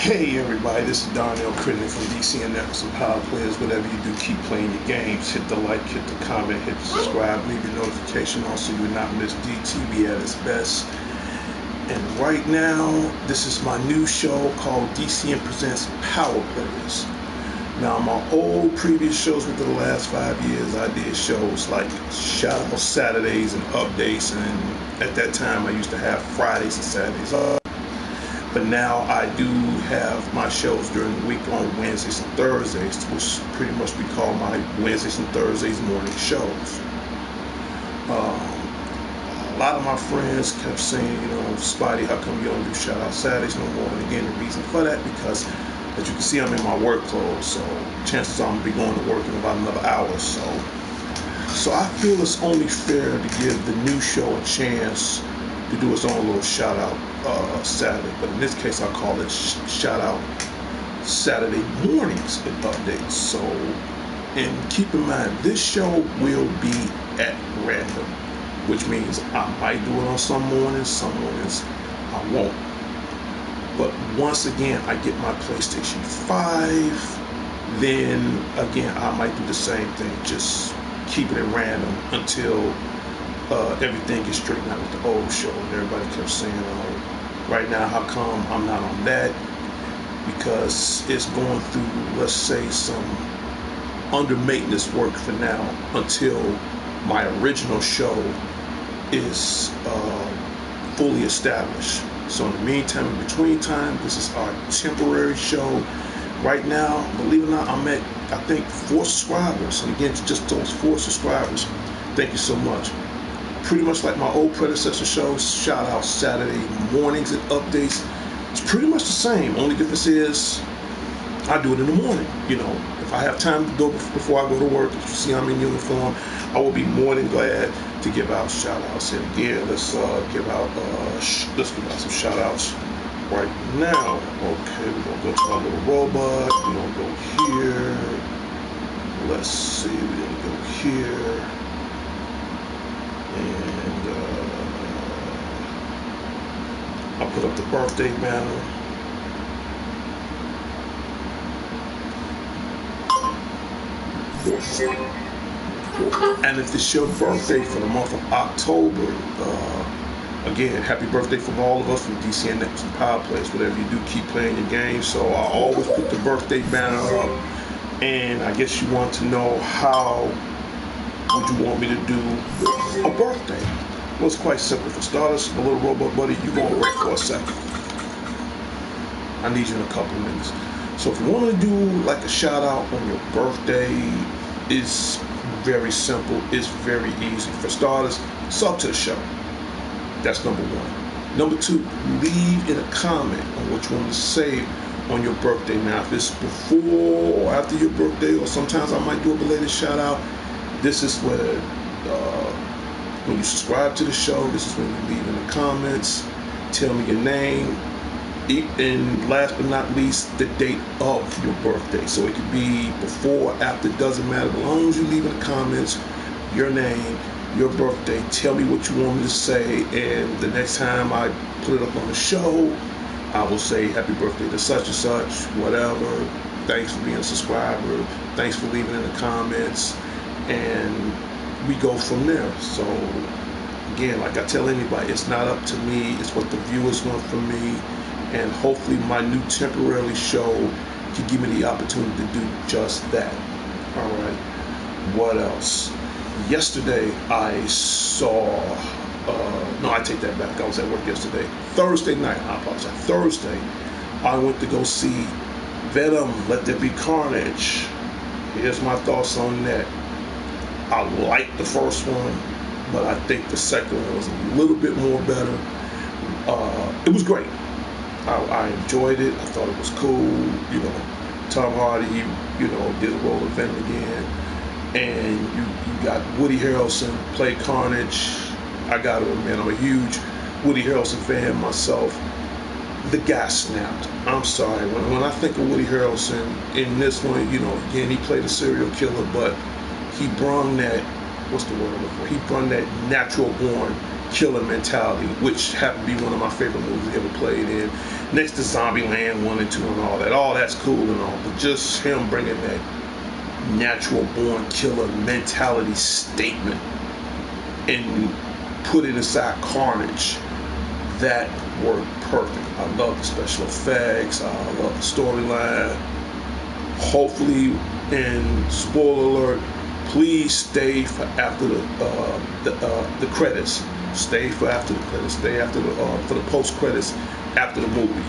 Hey everybody, this is Darnell Critic from D.C.N.Present Powerplayers. Whatever you do, keep playing your games. Hit the like, hit the comment, hit the subscribe, leave your notification on so you'll not miss DTV at its best. And right now, this is my new show called D.C.N.Present Powerplayers. Now, my old previous shows within the last 5 years, I did shows like Shout Out Saturdays and Updates, and at that time I used to have Fridays and Saturdays off. But now I do have my shows during the week on Wednesdays and Thursdays, which pretty much we call my Wednesdays and Thursdays morning shows. A lot of my friends kept saying, Spidey, how come you don't do Shout Out Saturdays no more? And again, the reason for that, because as you can see, I'm in my work clothes, so chances are I'm going to be going to work in about another hour or so. So I feel it's only fair to give the new show a chance to do its own little shout out Saturday, but in this case I call it Shout Out Saturday Mornings and Updates. So, and keep in mind, this show will be at random, which means I might do it on some mornings I won't. But once again I get my PlayStation 5, then again I might do the same thing, just keeping it random until everything gets straightened out with the old show. And everybody kept saying, right now, how come I'm not on that? Because it's going through, let's say, some under maintenance work for now until my original show is fully established. So in the meantime, in between time, this is our temporary show. Right now, believe it or not, I'm at, I think, 4 subscribers. And again, just those 4 subscribers, thank you so much. Pretty much like my old predecessor shows, Shout Out Saturday Mornings and Updates. It's pretty much the same. Only difference is I do it in the morning. If I have time to go before I go to work, if you see I'm in uniform, I will be more than glad to give out shout outs. And again, let's give out some shout outs right now. Okay, we're gonna go to our little robot. We're gonna go here. Let's see, we're gonna go here. And I'll put up the birthday banner. And if it's your birthday for the month of October, again, happy birthday from all of us from D.C.N.Present Powerplayers. Whatever you do, keep playing your game. So I always put the birthday banner up. And I guess you want to know how would you want me to do a birthday? Well, it's quite simple. For starters, my little robot buddy, you're going to wait for a second. I need you in a couple of minutes. So if you want to do like a shout out on your birthday, it's very simple. It's very easy. For starters, sub to the show. That's number 1. Number 2, leave in a comment on what you want to say on your birthday. Now, if it's before or after your birthday, or sometimes I might do a belated shout out, this is where, when you subscribe to the show, this is when you leave in the comments, tell me your name, and last but not least, the date of your birthday. So it could be before, after, doesn't matter. As long as you leave in the comments your name, your birthday, tell me what you want me to say, and the next time I put it up on the show, I will say happy birthday to such and such, whatever. Thanks for being a subscriber. Thanks for leaving in the comments. And we go from there. So again, like I tell anybody, it's not up to me, it's what the viewers want from me, and hopefully my new temporary show can give me the opportunity to do just that. All right, what else? Yesterday I saw no, I take that back, I was at work yesterday. Thursday night, I apologize, Thursday I went to go see Venom, Let There Be Carnage. Here's my thoughts on that. I liked the first one, but I think the second one was a little bit more better. It was great. I enjoyed it. I thought it was cool. Tom Hardy, did a role of Venom again. And you got Woody Harrelson play Carnage. I gotta admit, I'm a huge Woody Harrelson fan myself. The guy snapped. I'm sorry. When I think of Woody Harrelson in this one, again, he played a serial killer, but he brung that, what's the word I'm looking for? He brung that natural born killer mentality, which happened to be one of my favorite movies he ever played in. Next to Zombieland 1 and 2 and all that. All that's cool and all, but just him bringing that natural born killer mentality statement and put it aside Carnage, that worked perfect. I love the special effects. I love the storyline. Hopefully, and spoiler alert, please stay for after the credits. Stay for after the credits. Stay after for the post credits after the movie.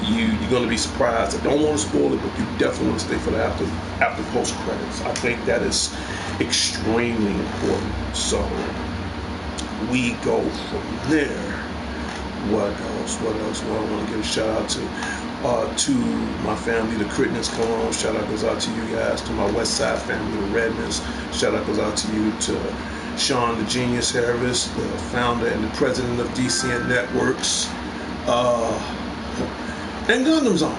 You're gonna be surprised. I don't want to spoil it, but you definitely want to stay for the after post credits. I think that is extremely important. So we go from there. What else? Well, I want to give a shout out to my family, the Crittens Cologne. Shout out goes out to you guys. To my West Side family, the Redmonds. Shout out goes out to you. To Sean the Genius Harris, the founder and the president of D.C.N. Networks. And Gundam Zone.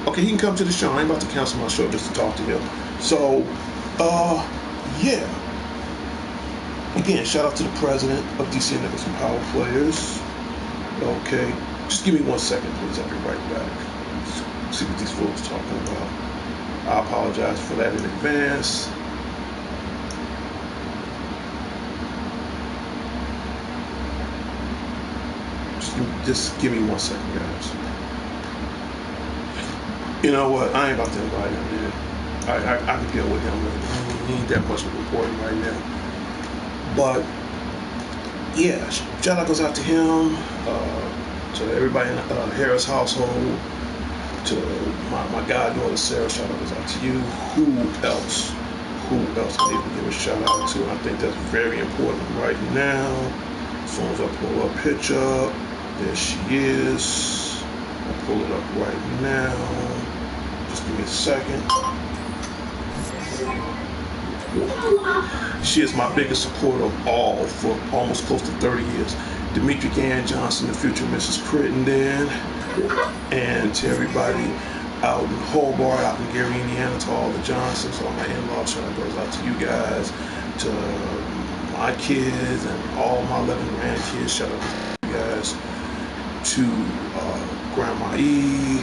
Okay, he can come to the show. I ain't about to cancel my show just to talk to him. So, yeah. Again, shout out to the president of D.C.N.Present Powerplayers. Okay, just give me 1 second, please. I'll be right back. Let's see what these folks are talking about. I apologize for that in advance. Just give me 1 second, guys. You know what? I ain't about to invite him, man. I can deal with him. He ain't that much important right now. But yeah, shout out goes out to him, to everybody in the Harris household, to my goddaughter Sarah. Shout out goes out to you. Who else? Who else I need to give a shout out to? I think that's very important right now. As soon as I pull her picture, there she is. I'll pull it up right now. Just give me a second. She is my biggest supporter of all for almost close to 30 years. Dimitri Gann Johnson, the future Mrs. Crittenden, and to everybody out in Hobart, out in Gary, Indiana, to all the Johnsons, all my in-laws, shout out goes out to you guys, to my kids and all my 11 grandkids, shout out to you guys, to Grandma E,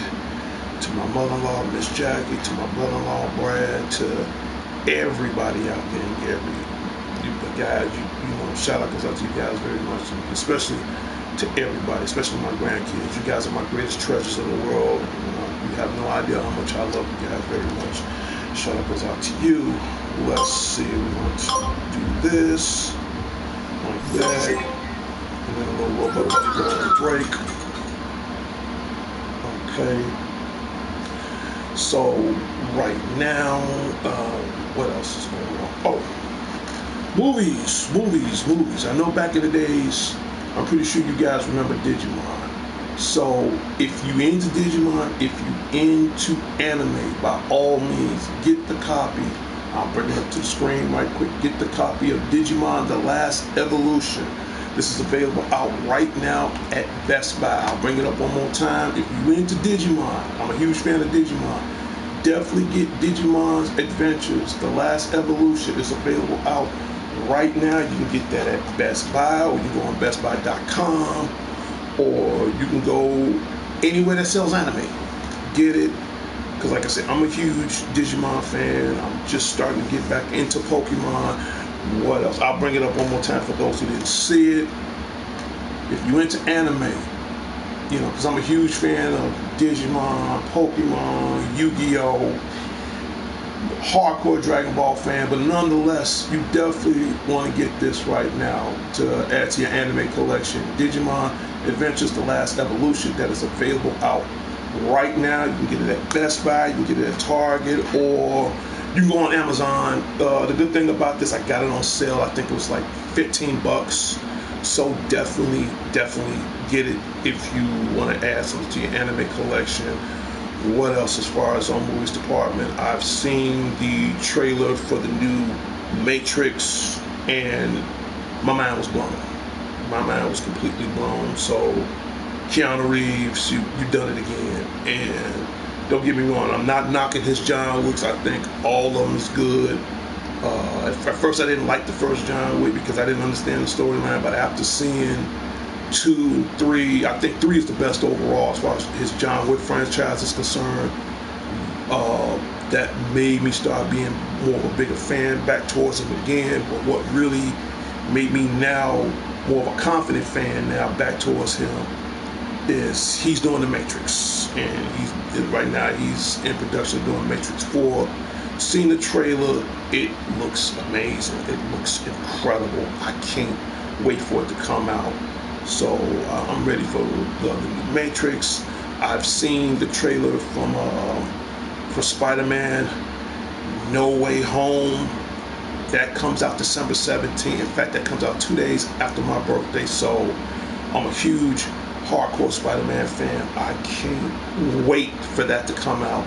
to my mother-in-law, Miss Jackie, to my brother-in-law, Brad, to everybody out there in Gary. You guys, you know, shout out goes out to you guys very much, especially to everybody, especially my grandkids. You guys are my greatest treasures in the world. You have no idea how much I love you guys very much. Shout out goes out to you. Let's see, we want to do this, like that, and then a little robot to go to break. Okay. So right now, what else is going on? Oh, movies. I know back in the days, I'm pretty sure you guys remember Digimon. So if you into Digimon, if you into anime, by all means, get the copy. I'll bring it up to the screen right quick. Get the copy of Digimon: The Last Evolution. This is available out right now at Best Buy. I'll bring it up one more time. If you're into Digimon, I'm a huge fan of Digimon. Definitely get Digimon's Adventures: The Last Evolution. It's available out right now. You can get that at Best Buy, or you can go on bestbuy.com, or you can go anywhere that sells anime. Get it. Because like I said, I'm a huge Digimon fan. I'm just starting to get back into Pokemon. What else? I'll bring it up one more time for those who didn't see it. If you're into anime, you know, because I'm a huge fan of Digimon, Pokemon, Yu-Gi-Oh!, hardcore Dragon Ball fan, but nonetheless, you definitely want to get this right now to add to your anime collection. Digimon Adventures: The Last Evolution, that is available out right now. You can get it at Best Buy, you can get it at Target, or you can go on Amazon. The good thing about this, I got it on sale. I think it was like $15. So definitely get it if you want to add something to your anime collection. What else as far as on movies department? I've seen the trailer for the new Matrix, and my mind was blown. My mind was completely blown. So Keanu Reeves, you've done it again. And don't get me wrong, I'm not knocking his John Wicks. I think all of them is good. At first, I didn't like the first John Wick because I didn't understand the storyline. But after seeing 2 and 3, I think 3 is the best overall as far as his John Wick franchise is concerned. That made me start being more of a bigger fan back towards him again. But what really made me now more of a confident fan now back towards him is he's doing the Matrix, and right now he's in production doing Matrix 4. Seeing the trailer, it looks amazing. It looks incredible. I can't wait for it to come out. So I'm ready for the Matrix. I've seen the trailer for Spider-Man No Way Home. That comes out December 17th. In fact, that comes out 2 days after my birthday. So I'm a huge hardcore Spider-Man fan. I can't wait for that to come out.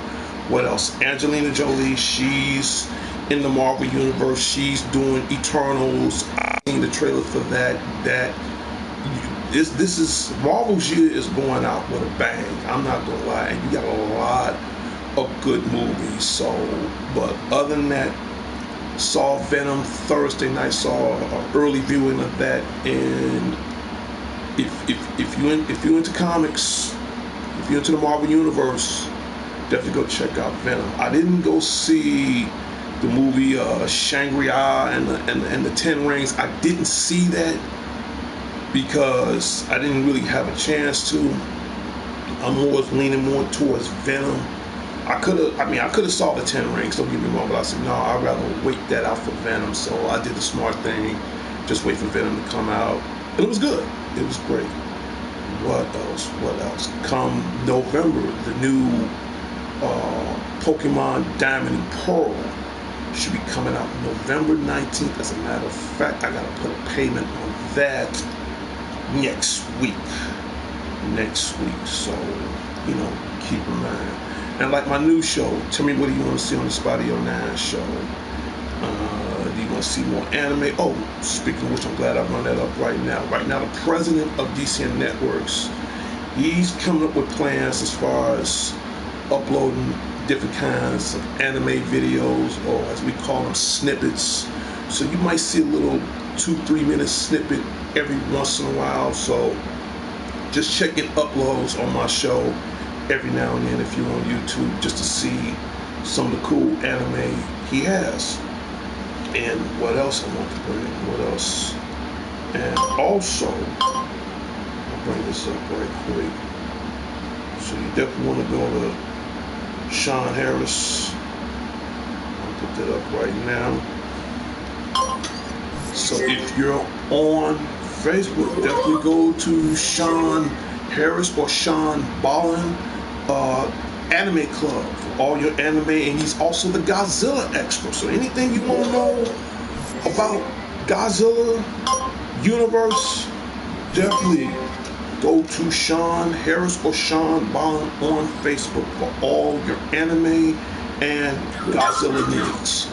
What else? Angelina Jolie, she's in the Marvel Universe. She's doing Eternals. I've seen the trailer for that. This is Marvel's year is going out with a bang. I'm not gonna lie. And you got a lot of good movies. So, but other than that, saw Venom Thursday night. Saw an early viewing of that. And if you're into comics, if you're into the Marvel Universe, definitely go check out Venom. I didn't go see the movie Shangri-La and the Ten Rings. I didn't see that because I didn't really have a chance to. I'm leaning more towards Venom. I could have saw the Ten Rings. Don't get me wrong, but I said no. I'd rather wait that out for Venom. So I did the smart thing, just wait for Venom to come out, and it was good. It was great. What else? Come November, the new Pokemon Diamond and Pearl should be coming out November 19th. As a matter of fact, I gotta put a payment on that next week. So, keep in mind. And like my new show, tell me what do you want to see on the Spotio 9 show. Do you want to see more anime? Oh, speaking of which, I'm glad I run that up right now. Right now, the president of D.C.N. Networks, he's coming up with plans as far as uploading different kinds of anime videos, or as we call them, snippets. So you might see a little 2-3 minute snippet every once in a while. So just checking uploads on my show every now and then if you're on YouTube, just to see some of the cool anime he has. And what else I want to bring? What else? And also, I'll bring this up right quick. So you definitely want to go to Sean Harris. I'll put that up right now. So if you're on Facebook, definitely go to Sean Harris or Sean Ballin Anime Club for all your anime, and he's also the Godzilla expert. So anything you want to know about Godzilla universe, definitely go to Sean Harris or Sean Ballin on Facebook for all your anime and Godzilla needs.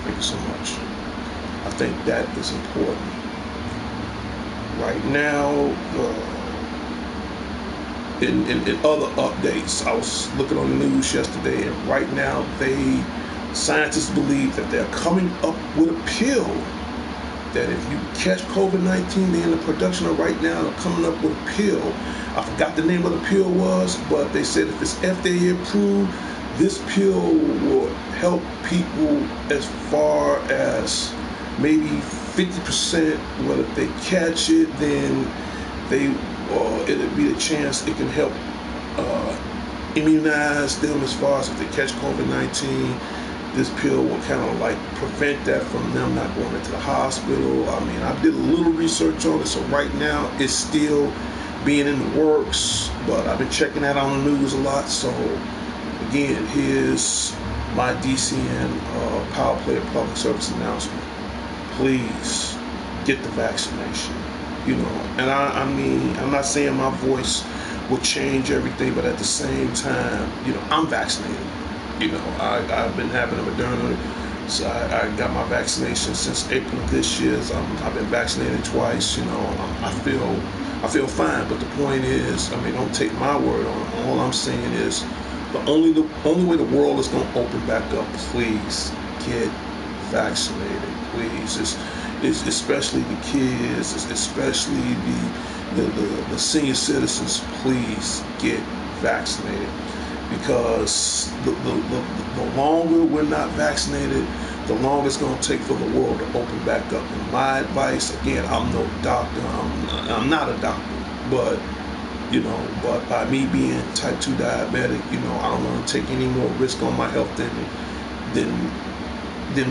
Thank you so much. I think that is important. Right now, in other updates, I was looking on the news yesterday, and right now scientists believe that they're coming up with a pill that if you catch COVID-19, they're in the production of right now, they're coming up with a pill. I forgot the name of the pill was, but they said if it's FDA approved, this pill will help people as far as maybe 50%, whether if they catch it, then it'll be a chance it can help immunize them as far as if they catch COVID-19. This pill will kind of like prevent that from them not going into the hospital. I mean, I did a little research on it, so right now it's still being in the works, but I've been checking that on the news a lot. So again, here's my D.C.N. Power Player public service announcement. Please get the vaccination. And I mean, I'm not saying my voice will change everything, but at the same time, I'm vaccinated. I've been having a Moderna, so I got my vaccination since April of this year. So I've been vaccinated twice. I feel fine. But the point is, don't take my word on it. All I'm saying is, the only way the world is going to open back up, please get vaccinated, please. It's especially the kids, especially the senior citizens. Please get vaccinated, because the longer we're not vaccinated, the longer it's going to take for the world to open back up. And my advice, again, I'm no doctor. I'm not a doctor, but but by me being type 2 diabetic, I don't want to take any more risk on my health than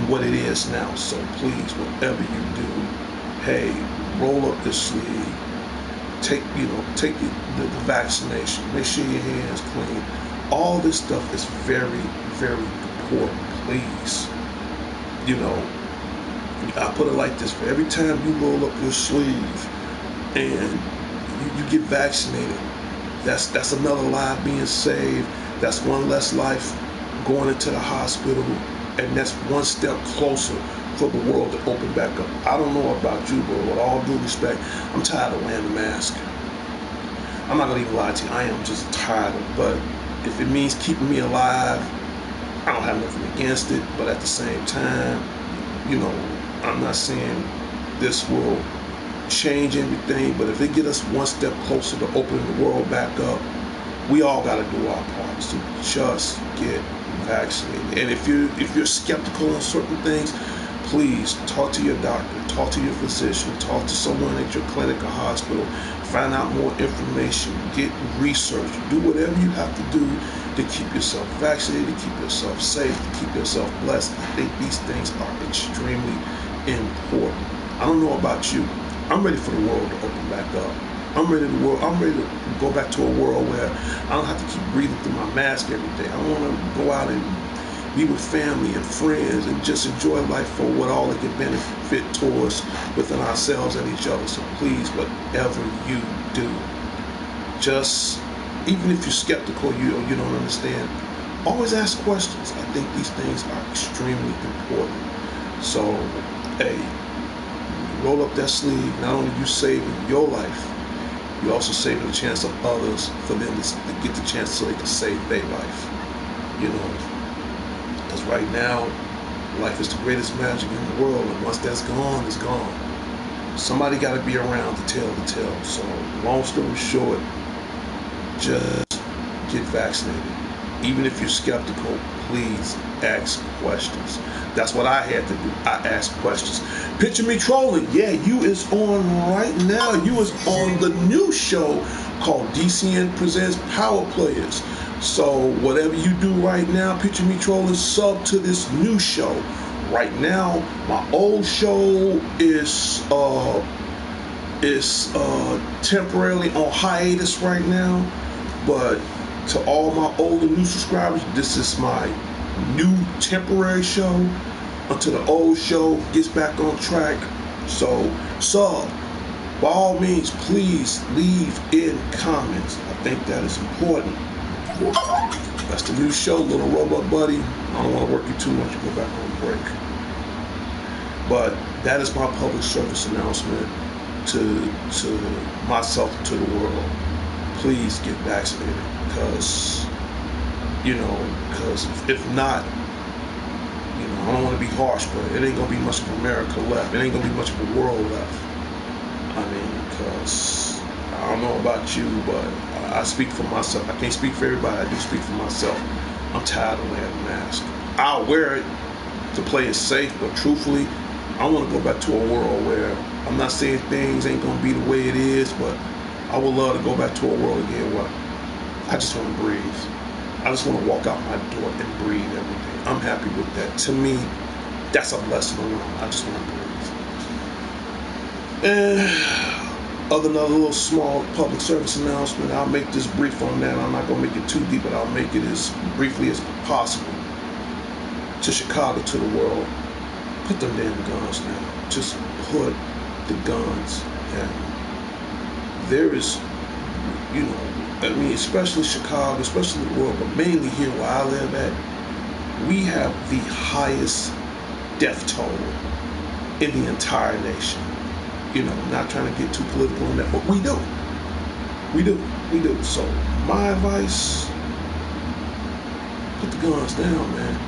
what it is now. So please, whatever you do, hey, roll up the sleeve, take the vaccination, make sure your hands clean. All this stuff is very, very important. Please, I put it like this: for every time you roll up your sleeve and you get vaccinated, that's another life being saved. That's one less life going into the hospital, and that's one step closer for the world to open back up. I don't know about you, but with all due respect, I'm tired of wearing the mask. I'm not gonna even lie to you, I am just tired of it. But if it means keeping me alive, I don't have nothing against it. But at the same time, I'm not saying this will change everything, but if it get us one step closer to opening the world back up, we all got to do our part. So just get vaccinated. And if you're skeptical on certain things, please talk to your doctor, talk to your physician, talk to someone at your clinic or hospital, find out more information, get research, do whatever you have to do to keep yourself vaccinated, to keep yourself safe, to keep yourself blessed. I think these things are extremely important. I don't know about you. I'm ready for the world to open back up. I'm ready to go back to a world where I don't have to keep breathing through my mask every day. I want to go out and be with family and friends and just enjoy life for what all it can benefit towards within ourselves and each other. So please, whatever you do, just, even if you're skeptical, you don't understand, always ask questions. I think these things are extremely important. So, hey, roll up that sleeve. Not only you saving your life, you also saving the chance of others for them to get the chance so they can save their life. Because right now, life is the greatest magic in the world, and once that's gone, it's gone. Somebody got to be around to tell the tale. So, long story short, just get vaccinated. Even if you're skeptical, please ask questions. That's what I had to do. I asked questions. Picture me trolling. Yeah, you is on right now. You is on the new show called D.C.N.Present Powerplayers. So whatever you do right now, Picture Me Trolling, sub to this new show. Right now, my old show is temporarily on hiatus right now. But to all my old and new subscribers, this is my new temporary show until the old show gets back on track. So, by all means, please leave in comments. I think that is important. That's the new show, Little Robot Buddy. I don't want to work you too much to go back on break. But that is my public service announcement to myself and to the world. Please get vaccinated, because if not, I don't want to be harsh, but it ain't gonna be much of America left. It ain't gonna be much of a world left. I mean, because I don't know about you, but I speak for myself. I can't speak for everybody. I do speak for myself. I'm tired of wearing a mask. I'll wear it to play it safe, but truthfully, I want to go back to a world where, I'm not saying things ain't gonna be the way it is, but I would love to go back to a world again where I just want to breathe. I just want to walk out my door and breathe every day. I'm happy with that. To me, that's a blessing alone. I just want to breathe. And other than a little small public service announcement, I'll make this brief on that. I'm not going to make it too deep, but I'll make it as briefly as possible. To Chicago, to the world, put them damn guns down. Just put the guns down. There is, especially Chicago, especially the world, but mainly here where I live at, we have the highest death toll in the entire nation. Not trying to get too political on that, but we do. So my advice, put the guns down, man.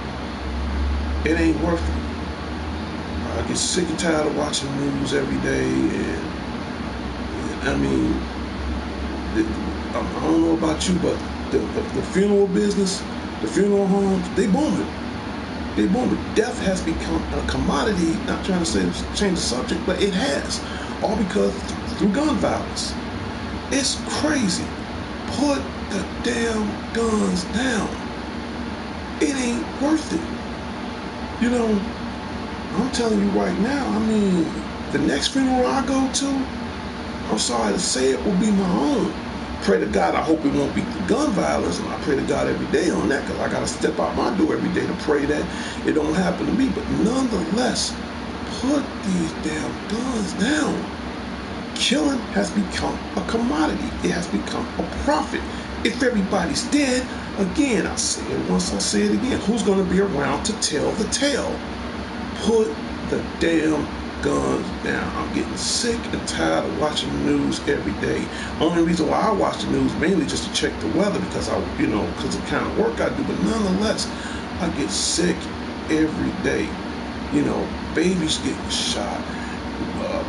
It ain't worth it. I get sick and tired of watching the news every day, and I mean, I don't know about you, but the funeral business, the funeral homes, they booming. They booming. Death has become a commodity. Not trying to say change the subject, but it has, all because through gun violence. It's crazy. Put the damn guns down. It ain't worth it. You know, I'm telling you right now, I mean, the next funeral I go to, I'm sorry to say it, will be my own. Pray to God, I hope it won't be gun violence, and I pray to God every day on that, because I got to step out my door every day to pray that it don't happen to me. But nonetheless, put these damn guns down. Killing has become a commodity. It has become a profit. If everybody's dead, again, I say it once, I say it again, who's going to be around to tell the tale? Put the damn guns down. I'm getting sick and tired of watching the news every day. Only reason why I watch the news mainly just to check the weather, because because of the kind of work I do. But nonetheless, I get sick every day. Babies getting shot.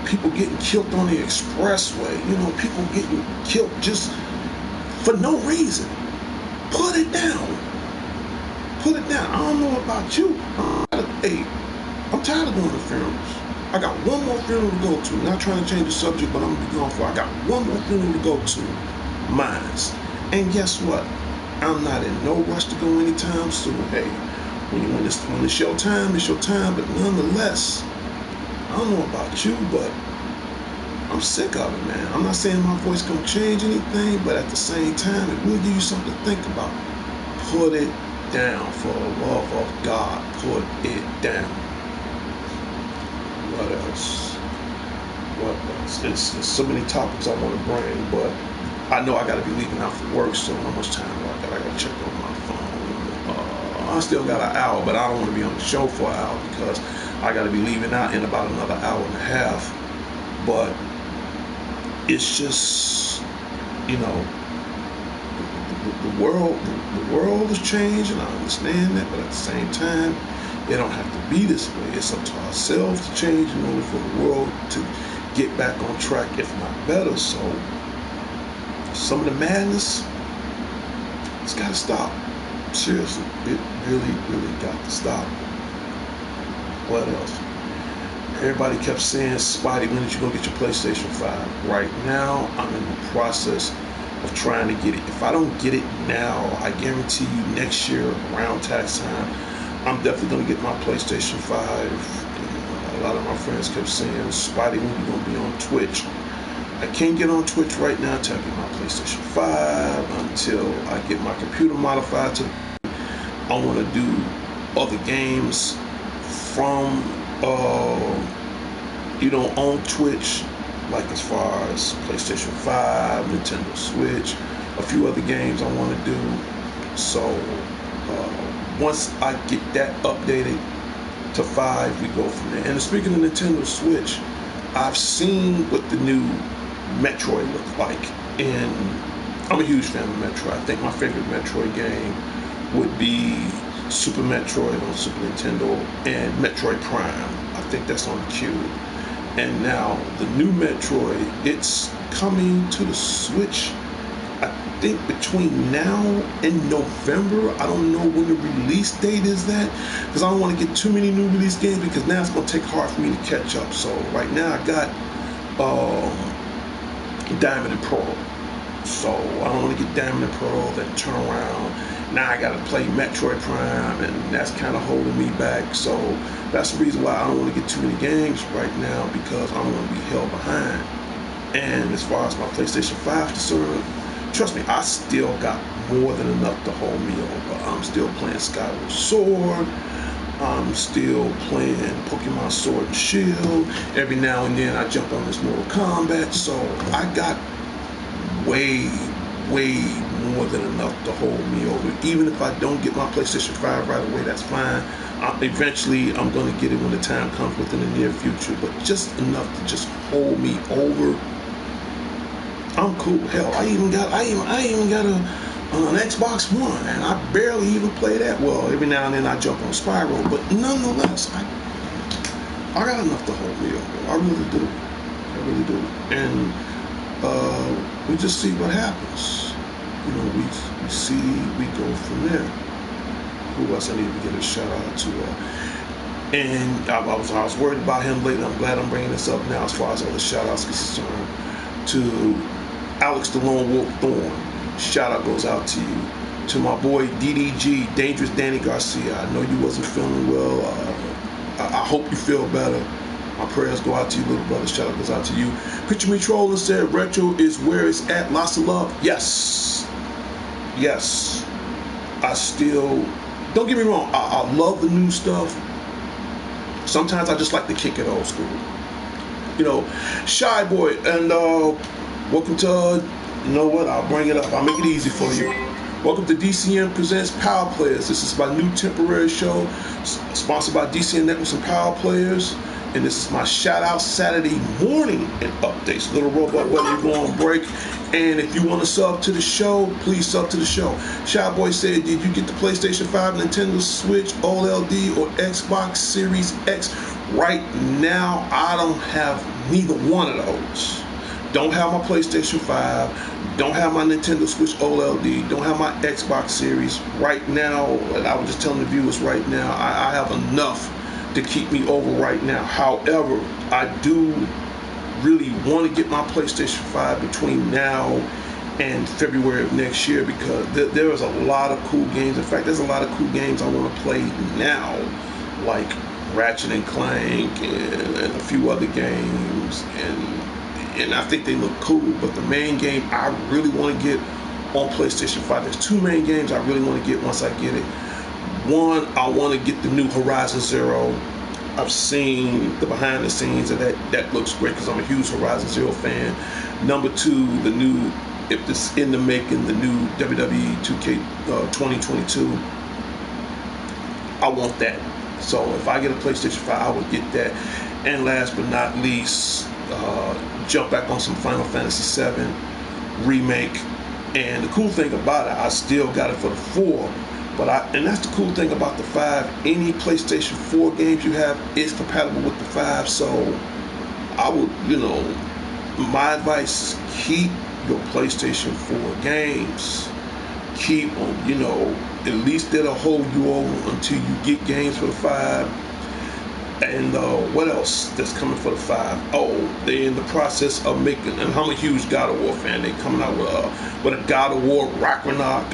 People getting killed on the expressway. People getting killed just for no reason. Put it down. Put it down. I don't know about you. I'm tired of going to funerals. I got one more funeral to go to. Not trying to change the subject, but I'm going to be gone for. I got one more funeral to go to. Mine's. And guess what? I'm not in no rush to go anytime soon. Hey, when it's your time, it's your time. But nonetheless, I don't know about you, but I'm sick of it, man. I'm not saying my voice gonna change anything, but at the same time, it will give you something to think about. Put it down, for the love of God. Put it down. What else? It's so many topics I want to bring, but I know I got to be leaving out for work, so how much time do I got? I got to check on my phone. I still got an hour, but I don't want to be on the show for an hour because I got to be leaving out in about another hour and a half. But it's just, the world is changing. I understand that, but at the same time, it don't have to be this way. It's up to ourselves to change in order for the world to get back on track, if not better. So some of the madness, it's got to stop. Seriously, it really, really got to stop. What else? Everybody kept saying, Spidey, when did you go get your PlayStation 5? Right now, I'm in the process of trying to get it. If I don't get it now, I guarantee you next year, around tax time, I'm definitely going to get my PlayStation 5. And a lot of my friends kept saying, Spidey, when you going to be on Twitch? I can't get on Twitch right now until I get my PlayStation 5, until I get my computer modified to. I want to do other games from on Twitch, like as far as PlayStation 5, Nintendo Switch, a few other games I want to do. So once I get that updated to 5, we go from there. And speaking of Nintendo Switch, I've seen what the new Metroid looks like, and I'm a huge fan of Metroid. I think my favorite Metroid game would be Super Metroid on Super Nintendo and Metroid Prime. I think that's on the Cube. And now the new Metroid, it's coming to the Switch, I think between now and November. I don't know when the release date is that, because I don't want to get too many new release games, because now it's going to take hard for me to catch up. So right now I got Diamond and Pearl. So I don't want to get Diamond and Pearl, then turn around. Now I got to play Metroid Prime, and that's kind of holding me back. So that's the reason why I don't want to get too many games right now, because I'm going to be held behind. And as far as my PlayStation 5 is concerned, trust me, I still got more than enough to hold me over. I'm still playing Skyward Sword. I'm still playing Pokemon Sword and Shield. Every now and then I jump on this Mortal Kombat. So I got way more than enough to hold me over. Even if I don't get my PlayStation 5 right away, that's fine. Eventually, I'm going to get it when the time comes within the near future. But just enough to just hold me over. I'm cool. Hell, I even got an Xbox One, and I barely even play that. Well, every now and then I jump on Spyro, but nonetheless, I got enough to hold me over. I really do. I really do. And we just see what happens. You know, we see, we go from there. Who else I need to get a shout out to? And I was worried about him later. I'm glad I'm bringing this up now as far as other shout outs concerned. To Alex the Lone Wolf Thorne, shout out goes out to you. To my boy DDG, Dangerous Danny Garcia, I know you wasn't feeling well. I hope you feel better. My prayers go out to you, little brother. Shout out goes out to you. Picture Me Trolling said retro is where it's at. Lots of love. Yes. Yes. I still, don't get me wrong, I love the new stuff. Sometimes I just like to kick it old school. You know, Shy Boy, and welcome to, you know what, I'll bring it up. I'll make it easy for you. Welcome to D.C.N.Present Powerplayers. This is my new temporary show, sponsored by D.C.N.Present Powerplayers. And this is my shout out Saturday morning and updates. Little robot whether you go on break. And if you want to sub to the show, please sub to the show. Shy Boy said, did you get the PlayStation 5, Nintendo Switch, OLED, or Xbox Series X? Right now, I don't have neither one of those. Don't have my PlayStation 5, don't have my Nintendo Switch OLED, don't have my Xbox Series. Right now, and I was just telling the viewers right now, I have enough to keep me over right now. However, I do really want to get my PlayStation 5 between now and February of next year, because there is a lot of cool games. In fact, there's a lot of cool games I want to play now, like Ratchet and Clank and a few other games, and I think they look cool. But the main game I really want to get on PlayStation 5, there's two main games I really want to get once I get it. One, I want to get the new Horizon Zero. I've seen the behind the scenes of that. That looks great because I'm a huge Horizon Zero fan. Number two, the new, if this in the making, the new WWE 2K 2022. I want that. So if I get a PlayStation 5, I would get that. And last but not least, jump back on some Final Fantasy VII remake. And the cool thing about it, I still got it for the 4. And that's the cool thing about the 5. Any PlayStation 4 games you have is compatible with the 5. So I would, my advice, keep your PlayStation 4 games. Keep them, at least that'll hold you over until you get games for the 5. And what else that's coming for the 5? Oh, they're in the process of making, and I'm a huge God of War fan. They're coming out with a God of War Ragnarok.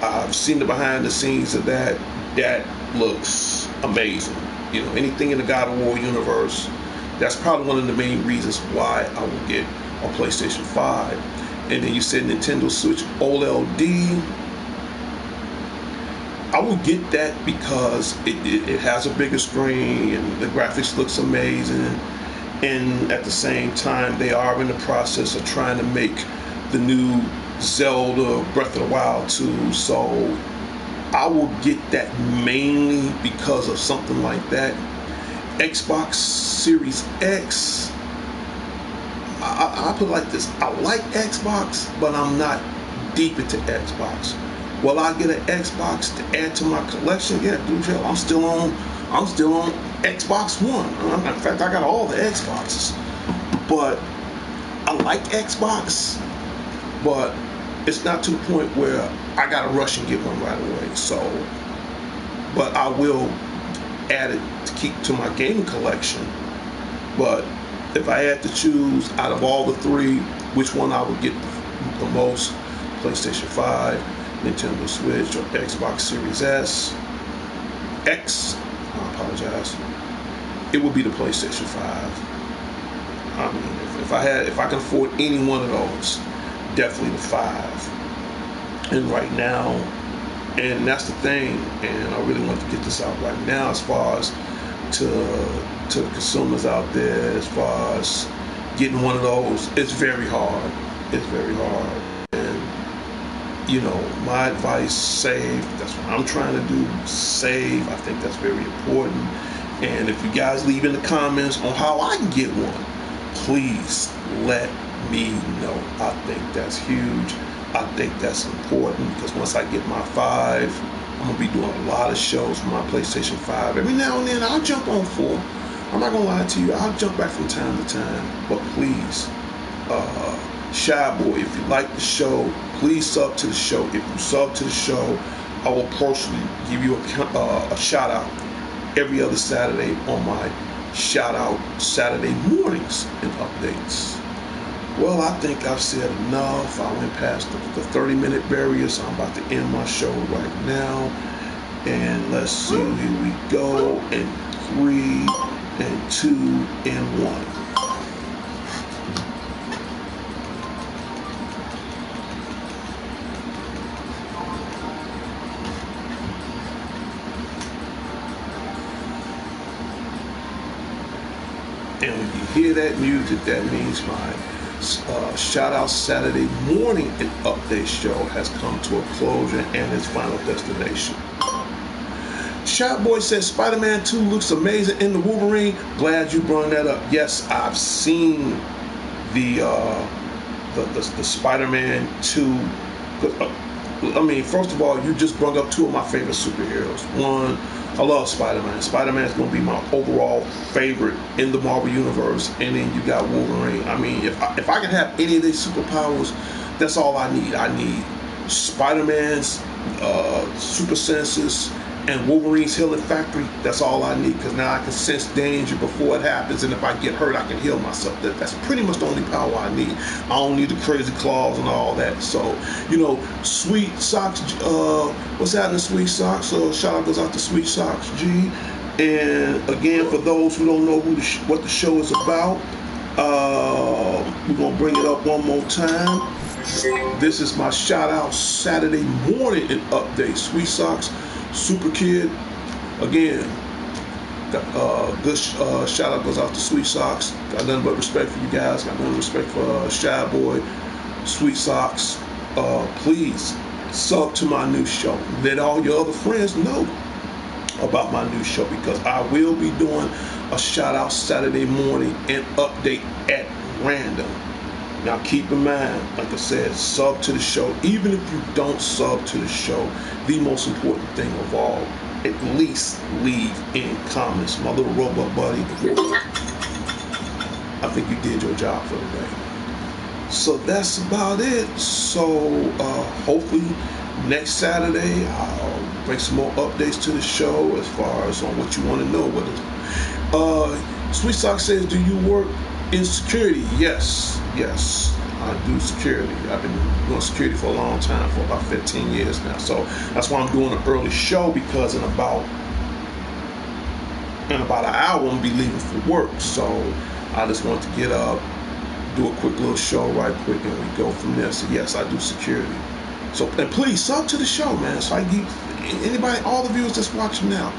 I've seen the behind the scenes of that. That looks amazing. Anything in the God of War universe, that's probably one of the main reasons why I will get a PlayStation 5. And then you said Nintendo Switch OLED. I will get that because it has a bigger screen and the graphics looks amazing. And at the same time, they are in the process of trying to make the new Zelda Breath of the Wild 2, so I will get that mainly because of something like that. Xbox Series X, I put it like this: I like Xbox, but I'm not deep into Xbox. Will I get an Xbox to add to my collection? Yeah, dude, I'm still on Xbox One. In fact, I got all the Xboxes, but I like Xbox. But it's not to the point where I gotta rush and get one right away. So, but I will add it to keep to my gaming collection. But if I had to choose out of all the 3, which one I would get the most, PlayStation 5, Nintendo Switch, or Xbox Series X, I apologize, it would be the PlayStation 5. I mean, if I can afford any one of those, definitely the 5. And right now, and that's the thing, and I really want to get this out right now as far as to the consumers out there, as far as getting one of those, it's very hard. It's very hard. And my advice, save. That's what I'm trying to do, save. I think that's very important. And if you guys leave in the comments on how I can get one, please let me know. I think that's huge. I think that's important because once I get my 5, I'm gonna be doing a lot of shows for my PlayStation 5. Every now and then I'll jump on 4. I'm not gonna lie to you, I'll jump back from time to time, but please, Shy Boy, if you like the show, please sub to the show. If you sub to the show, I will personally give you a shout out every other Saturday on my shout out Saturday mornings and updates. Well, I think I've said enough. I went past the 30-minute barrier, so I'm about to end my show right now. And let's see, here we go. And 3, and 2, and 1. And when you hear that music, that means my shout out Saturday morning and update show has come to a closure and its final destination. Shy Boy says Spider-Man 2 looks amazing in the Wolverine. Glad you brought that up. Yes, I've seen the Spider-Man 2. I mean, first of all, you just brought up 2 of my favorite superheroes. One, I love Spider-Man. Spider-Man is going to be my overall favorite in the Marvel Universe. And then you got Wolverine. I mean, if I can have any of these superpowers, that's all I need. I need Spider-Man's super senses and Wolverine's healing factory. That's all I need, because now I can sense danger before it happens, and if I get hurt, I can heal myself. That's pretty much the only power I need. I don't need the crazy claws and all that. So, you know, Sweet Socks, what's happening, Sweet Socks? Shout out goes out to Sweet Socks G. And again, for those who don't know what the show is about, we're gonna bring it up one more time. This is my shout out Saturday morning and update. Sweet Socks, Super Kid. Again, good shout out goes out to Sweet Socks. Got nothing but respect for you guys. Got nothing but respect for Shy Boy, Sweet Socks. Please sub to my new show. Let all your other friends know about my new show, because I will be doing a shout out Saturday morning and update at random. Now keep in mind, like I said, sub to the show. Even if you don't sub to the show, the most important thing of all, at least leave in comments. My little robot buddy, I think you did your job for today. So that's about it. So hopefully next Saturday I'll bring some more updates to the show as far as on what you want to know. Sweet Sock says, do you work in security? Yes, I do security. I've been doing security for a long time, for about 15 years now. So that's why I'm doing an early show, because in about an hour I'm gonna be leaving for work. So I just want to get up, do a quick little show right quick, and we go from there. So yes, I do security. So, and please sub to the show, man, so I can give anybody, all the viewers that's watching now,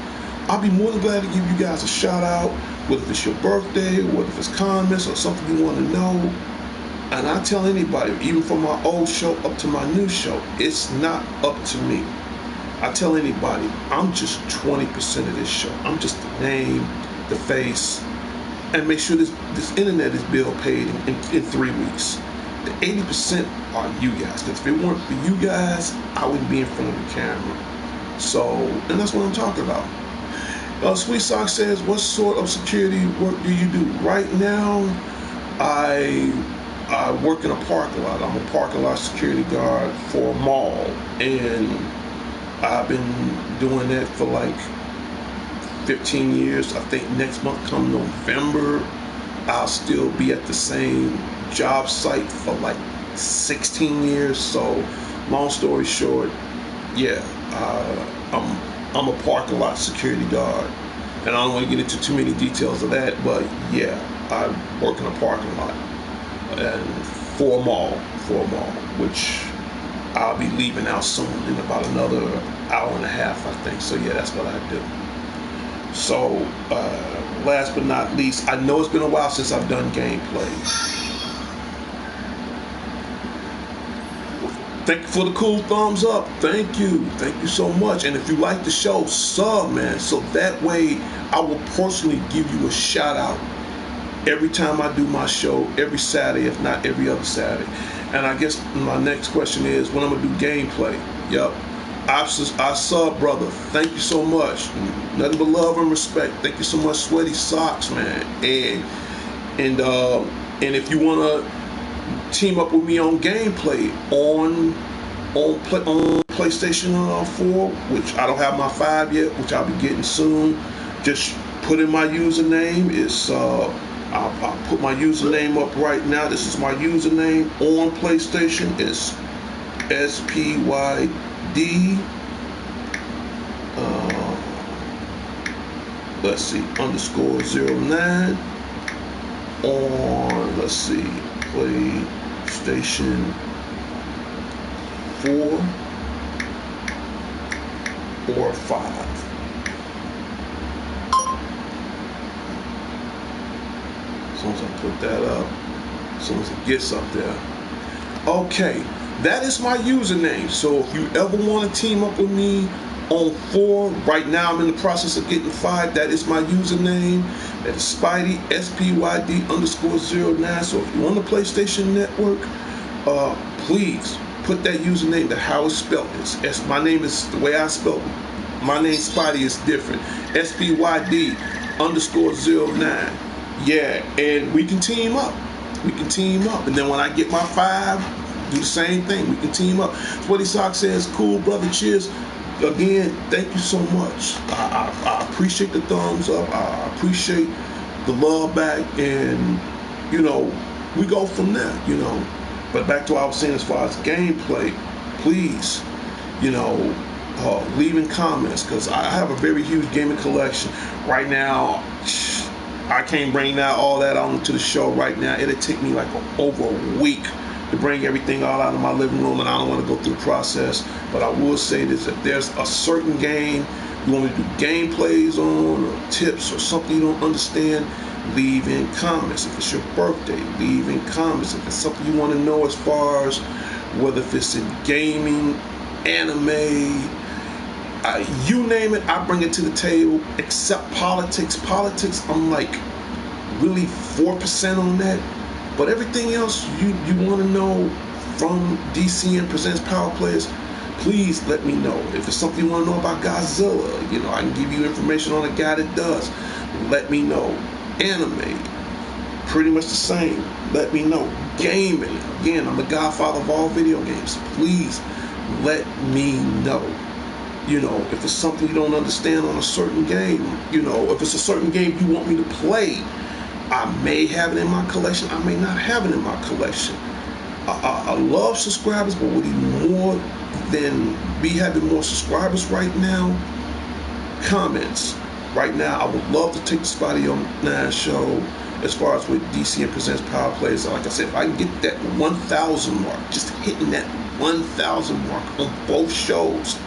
I'll be more than glad to give you guys a shout out, whether it's your birthday, whether it's comments or something you want to know. And I tell anybody, even from my old show up to my new show, it's not up to me. I tell anybody, I'm just 20% of this show. I'm just the name, the face, and make sure this internet is bill paid in 3 weeks. The 80% are you guys, because if it weren't for you guys, I wouldn't be in front of the camera. So, and that's what I'm talking about. Sweet Sock says, what sort of security work do you do? Right now, I work in a parking lot. I'm a parking lot security guard for a mall, and I've been doing that for like 15 years. I think next month, come November, I'll still be at the same job site for like 16 years. So, long story short, yeah, I'm a parking lot security guard, and I don't want to get into too many details of that, but yeah, I work in a parking lot and for a mall, which I'll be leaving out soon in about another hour and a half, I think. So yeah, that's what I do. So last but not least, I know it's been a while since I've done gameplay. Thank you for the cool thumbs up. Thank you so much. And if you like the show, sub, man, so that way I will personally give you a shout out every time I do my show, every Saturday, if not every other Saturday. And I guess my next question is when I'm gonna do gameplay. Yup, I sub, brother. Thank you so much. Nothing but love and respect. Thank you so much, Sweaty Socks, man. And if you wanna team up with me on gameplay on PlayStation 4, which I don't have my 5 yet, which I'll be getting soon. Just put in my username. I'll put my username up right now. This is my username on PlayStation. It's SPYD let's see _09 on, let's see, PlayStation 4 or 5. As soon as I put that up, as soon as it gets up there. Okay, that is my username. So if you ever want to team up with me on 4, right now I'm in the process of getting 5. That is my username. That is Spidey, SPYD _09. So if you're on the PlayStation Network, please put that username to how it's spelled. My name is the way I spell it. My name Spidey is different. SPYD _09. Yeah, and we can team up. We can team up. And then when I get my 5, do the same thing. We can team up. Sweaty Sock says, cool, brother. Cheers. Again, thank you so much. I appreciate the thumbs up. I appreciate the love back. And, you know, we go from there, you know. But back to what I was saying as far as gameplay, please, you know, leaving comments, because I have a very huge gaming collection. Right now, I can't bring all that onto the show right now. It'll take me like over a week to bring everything all out of my living room, and I don't want to go through the process. But I will say this: if there's a certain game you want me to do gameplays on, or tips, or something you don't understand, leave in comments. If it's your birthday, leave in comments. If it's something you want to know as far as whether if it's in gaming, anime, you name it, I bring it to the table. Except politics. Politics, I'm like really 4% on that. But everything else you want to know from D.C.N.Present Powerplayers, please let me know. If it's something you want to know about Godzilla, you know, I can give you information on a guy that does. Let me know. Anime, pretty much the same. Let me know. Gaming, again, I'm the godfather of all video games. Please let me know. You know, if it's something you don't understand on a certain game, you know, if it's a certain game you want me to play, I may have it in my collection. I may not have it in my collection. I love subscribers, but with more than me having more subscribers right now, comments. Right now, I would love to take the Spotty on 9 show as far as with D.C.N.Present Powerplayers. Like I said, if I can get that 1,000 mark, just hitting that 1,000 mark on both shows,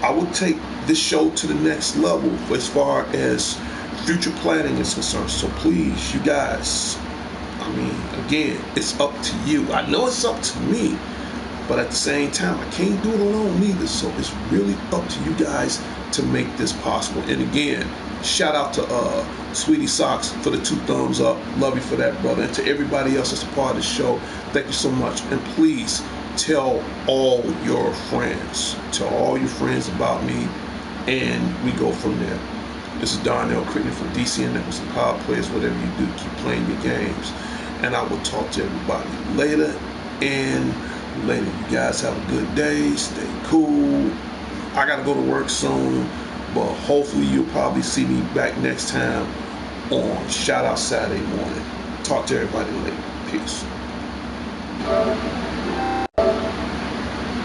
I would take this show to the next level as far as future planning is concerned. So please, you guys, I mean, again, it's up to you. I know it's up to me, but at the same time, I can't do it alone either. So it's really up to you guys to make this possible. And again, shout out to Sweetie Socks for the 2 thumbs up. Love you for that, brother. And to everybody else that's a part of the show, thank you so much. And please tell all your friends. Tell all your friends about me, and we go from there. This is Darnell Crittenden from D.C.N.Present Powerplayers. Whatever you do, keep playing your games. And I will talk to everybody later. You guys have a good day. Stay cool. I got to go to work soon, but hopefully you'll probably see me back next time on Shout Out Saturday morning. Talk to everybody later. Peace.